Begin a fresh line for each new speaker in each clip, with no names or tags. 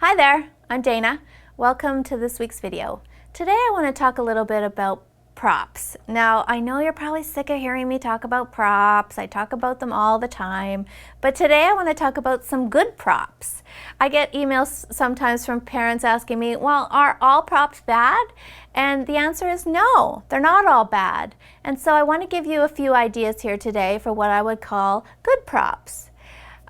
Hi there, I'm Dana. Welcome to this week's video. Today I want to talk a little bit about props. Now, I know you're probably sick of hearing me talk about props. I talk about them all the time, but today I want to talk about some good props. I get emails sometimes from parents asking me, well, are all props bad? And the answer is no, they're not all bad. And so I want to give you a few ideas here today for what I would call good props.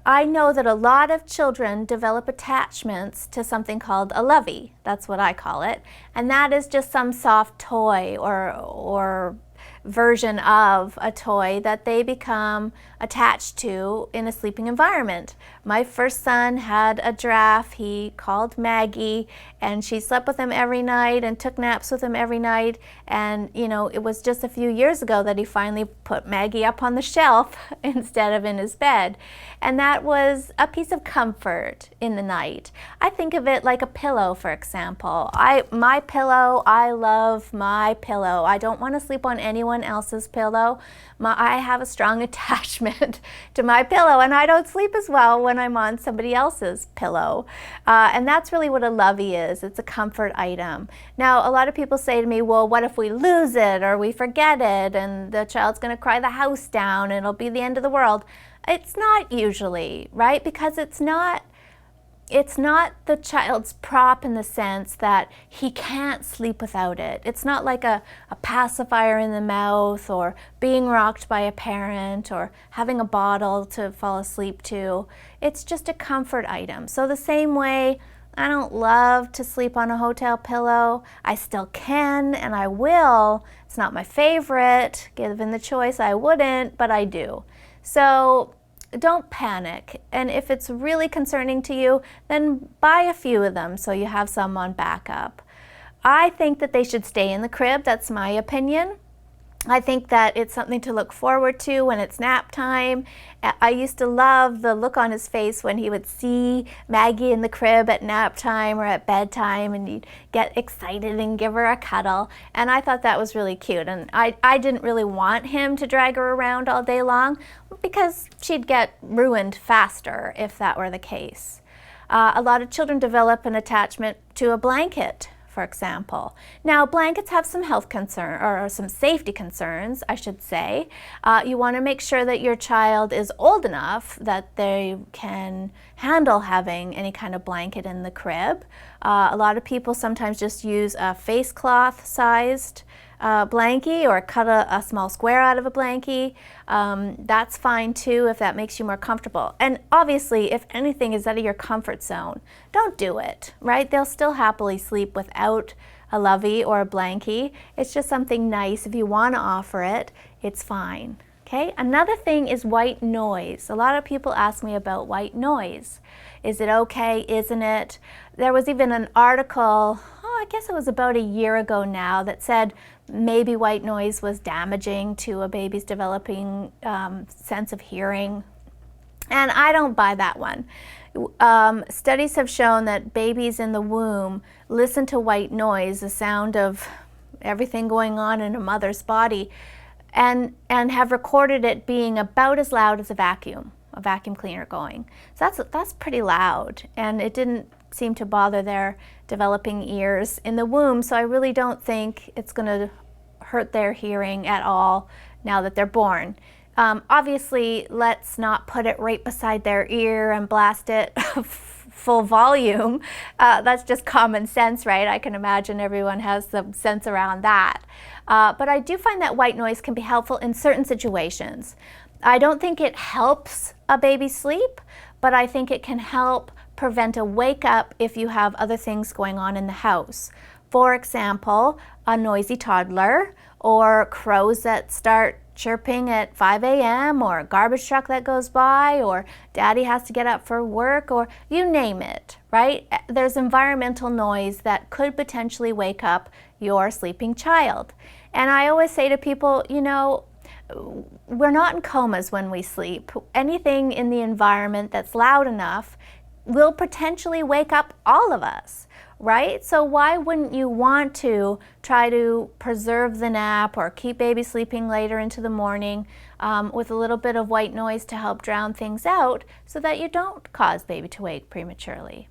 I know that a lot of children develop attachments to something called a lovey. That's what I call it. And that is just some soft toy or version of a toy that they become attached to in a sleeping environment. My first son had a giraffe he called Maggie, and she slept with him every night and took naps with him every night. And you know, it was just a few years ago that he finally put Maggie up on the shelf instead of in his bed. And that was a piece of comfort in the night. I think of it like a pillow, for example. My pillow, I love my pillow. I don't want to sleep on anyone else's pillow. I have a strong attachment to my pillow, and I don't sleep as well when I'm on somebody else's pillow. And that's really what a lovey is. It's a comfort item. Now, a lot of people say to me, well, what if we lose it or we forget it and the child's going to cry the house down and it'll be the end of the world? It's not usually, right? Because it's not the child's prop in the sense that he can't sleep without it. It's not like a pacifier in the mouth or being rocked by a parent or having a bottle to fall asleep to. It's just a comfort item. So the same way, I don't love to sleep on a hotel pillow. I still can and I will. It's not my favorite. Given the choice, I wouldn't, but I do. So don't panic, and if it's really concerning to you, then buy a few of them so you have some on backup. I think that they should stay in the crib. That's my opinion. I think that it's something to look forward to when it's nap time. I used to love the look on his face when he would see Maggie in the crib at nap time or at bedtime, and he'd get excited and give her a cuddle. And I thought that was really cute. And I didn't really want him to drag her around all day long because she'd get ruined faster if that were the case. A lot of children develop an attachment to a blanket, for example. Now, blankets have some health concern or some safety concerns, I should say. You want to make sure that your child is old enough that they can handle having any kind of blanket in the crib. A lot of people sometimes just use a face cloth sized blankie or cut a small square out of a blankie. That's fine too if that makes you more comfortable. And obviously, if anything is out of your comfort zone, don't do it, right? They'll still happily sleep without a lovey or a blankie. It's just something nice. If you want to offer it, it's fine. Okay? Another thing is white noise. A lot of people ask me about white noise. Is it okay? Isn't it? There was even an article, I guess it was about a year ago now, that said maybe white noise was damaging to a baby's developing sense of hearing. And I don't buy that one. Studies have shown that babies in the womb listen to white noise, the sound of everything going on in a mother's body, and have recorded it being about as loud as a vacuum cleaner going. So that's pretty loud, and it didn't seem to bother their developing ears in the womb, so I really don't think it's going to hurt their hearing at all now that they're born. Obviously, let's not put it right beside their ear and blast it full volume. That's just common sense, right? I can imagine everyone has some sense around that. But I do find that white noise can be helpful in certain situations. I don't think it helps a baby sleep, but I think it can help prevent a wake up if you have other things going on in the house. For example, a noisy toddler, or crows that start chirping at 5 a.m., or a garbage truck that goes by, or daddy has to get up for work, or you name it, right? There's environmental noise that could potentially wake up your sleeping child. And I always say to people, you know, we're not in comas when we sleep. Anything in the environment that's loud enough will potentially wake up all of us, right? So why wouldn't you want to try to preserve the nap or keep baby sleeping later into the morning with a little bit of white noise to help drown things out so that you don't cause baby to wake prematurely?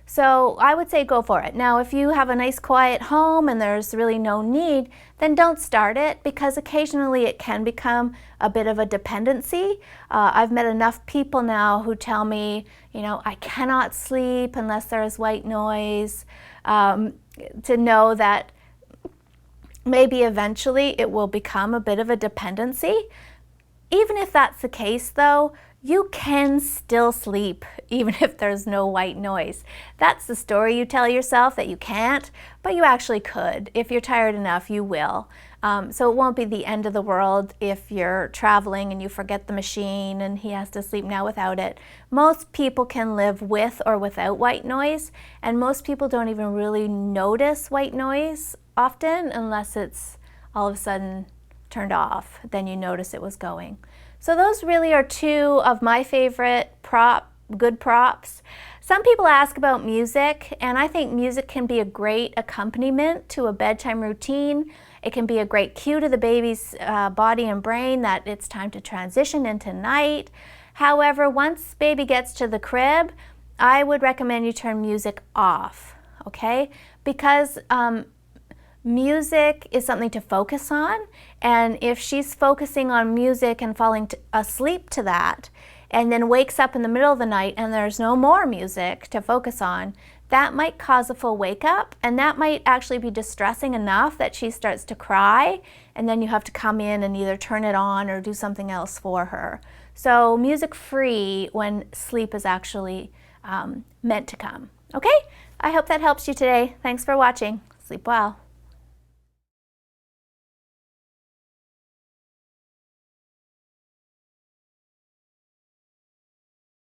So I would say go for it. Now, if you have a nice quiet home and there's really no need, then don't start it, because occasionally it can become a bit of a dependency. I've met enough people now who tell me, I cannot sleep unless there is white noise, to know that maybe eventually it will become a bit of a dependency. Even if that's the case though, you can still sleep even if there's no white noise. That's the story you tell yourself, that you can't, but you actually could. If you're tired enough, you will. So it won't be the end of the world if you're traveling and you forget the machine and he has to sleep now without it. Most people can live with or without white noise, and most people don't even really notice white noise often unless it's all of a sudden turned off. Then you notice it was going. So those really are two of my favorite good props. Some people ask about music, and I think music can be a great accompaniment to a bedtime routine. It can be a great cue to the baby's body and brain that it's time to transition into night. However, once baby gets to the crib, I would recommend you turn music off, okay? Because music is something to focus on, and if she's focusing on music and falling asleep to that, and then wakes up in the middle of the night and there's no more music to focus on, that might cause a full wake up, and that might actually be distressing enough that she starts to cry, and then you have to come in and either turn it on or do something else for her. So music free when sleep is actually meant to come. Okay? I hope that helps you today. Thanks for watching. Sleep well.